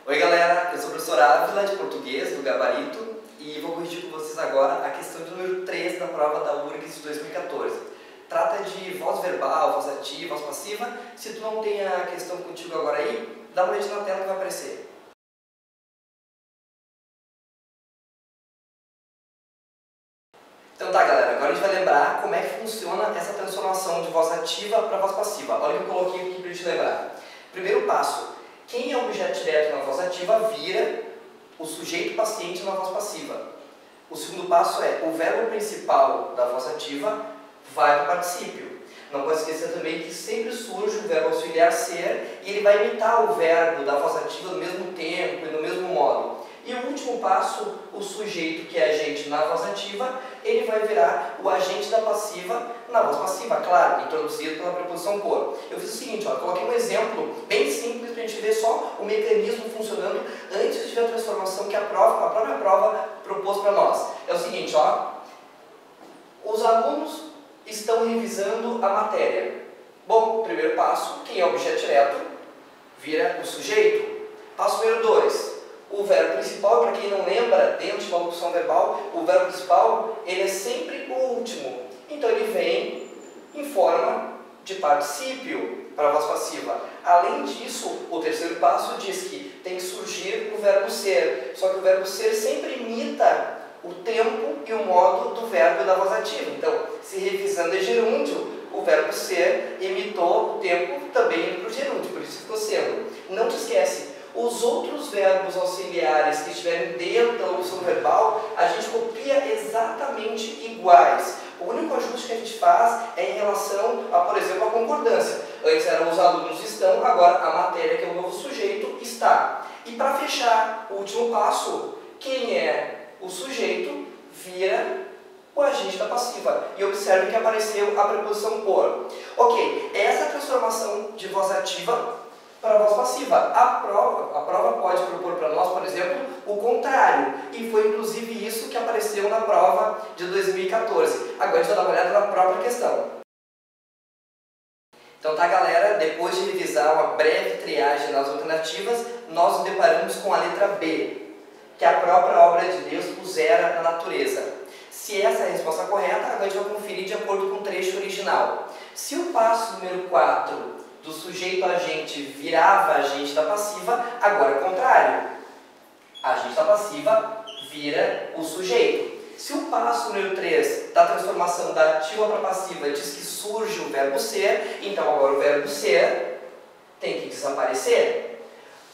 Oi galera, eu sou o professor Ávila de português, do Gabarito, e vou corrigir com vocês agora a questão de número 3 da prova da URGS de 2014. Trata de voz verbal, voz ativa, voz passiva. Se tu não tem a questão contigo agora aí, dá uma olhadinha na tela que vai aparecer. Então tá galera, agora a gente vai lembrar como é que funciona essa transformação de voz ativa para voz passiva. Olha o que eu coloquei aqui para a gente lembrar. Primeiro passo. Quem é o objeto direto na voz ativa vira o sujeito paciente na voz passiva. O segundo passo é o verbo principal da voz ativa vai para o particípio. Não pode esquecer também que sempre surge o verbo auxiliar ser e ele vai imitar o verbo da voz ativa no mesmo tempo e no mesmo modo. E o último passo, o sujeito que é agente na voz ativa, ele vai virar o agente da passiva na voz passiva, claro, introduzido pela preposição por. Eu fiz o seguinte, ó, coloquei um exemplo bem simples para a gente ver só o mecanismo funcionando antes de ver a transformação que a própria prova propôs para nós. É o seguinte, ó, os alunos estão revisando a matéria. Bom, primeiro passo, quem é o objeto direto vira o sujeito. Passo número 2. O verbo principal, para quem não lembra, dentro de uma locução verbal, o verbo principal ele é sempre o último. Então ele vem em forma de particípio para a voz passiva. Além disso, o terceiro passo diz que tem que surgir o verbo ser. Só que o verbo ser sempre imita o tempo e o modo do verbo da voz ativa. Então, se revisando é gerúndio, o verbo ser imitou o tempo também para o gerúndio, por isso ficou sendo. Não te esquece. Os outros verbos auxiliares que estiverem dentro da locução verbal, a gente copia exatamente iguais. O único ajuste que a gente faz é em relação a, por exemplo, a concordância. Antes eram os alunos estão, agora a matéria, que é o novo sujeito, está. E para fechar o último passo, quem é o sujeito vira o agente da passiva. E observe que apareceu a preposição por. Ok, essa transformação de voz ativa para a voz passiva. A prova pode propor para nós, por exemplo, o contrário. E foi inclusive isso que apareceu na prova de 2014. Agora a gente vai dar uma olhada na própria questão. Então tá galera, depois de revisar uma breve triagem nas alternativas, nós nos deparamos com a letra B, que a própria obra de Deus pusera na natureza. Se essa é a resposta correta, agora a gente vai conferir de acordo com o trecho original. Se o passo número 4 do sujeito agente virava agente da passiva, agora é o contrário. Agente da passiva vira o sujeito. Se o passo número 3 da transformação da ativa para passiva diz que surge o verbo ser, então agora o verbo ser tem que desaparecer.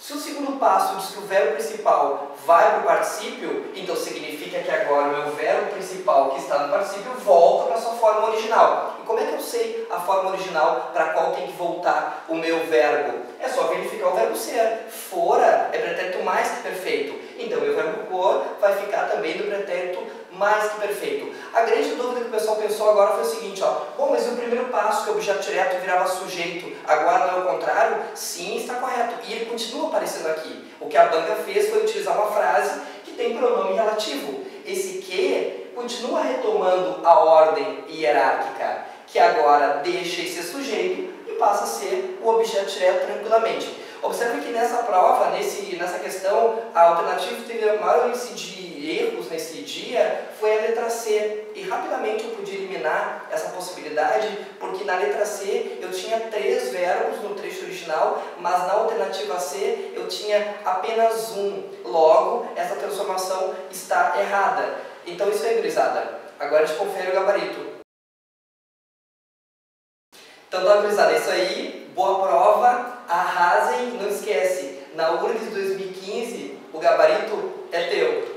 Se o segundo passo diz que o verbo principal vai para o particípio, então significa que agora o meu verbo principal que está no particípio volta para a sua forma original. E como é que eu sei a forma original para qual tem que voltar o meu verbo? É só verificar o verbo ser. Fora é pretérito mais que perfeito. Então o meu verbo por vai ficar também no pretérito mais que perfeito. A grande dúvida que o pessoal pensou agora foi o seguinte, ó. Bom, mas o primeiro passo, que o objeto direto virava sujeito, agora não é o contrário? Sim, está correto. E ele continua aparecendo aqui. O que a banca fez foi utilizar uma frase que tem pronome relativo. Esse que continua retomando a ordem hierárquica, que agora deixa de ser sujeito e passa a ser o objeto direto tranquilamente. Observe que nessa prova, nessa questão, a alternativa que teve a maior índice de erros nesse dia foi a letra C. E rapidamente eu podia eliminar essa possibilidade, porque na letra C eu tinha 3 verbos no trecho original, mas na alternativa C eu tinha apenas um. Logo, essa transformação está errada. Então isso aí, gurizada. Agora a gente confere o gabarito. Então tá, gurizada, é isso aí. Boa prova. Arrasem. Não esquece, na URGS 2015 o gabarito é teu.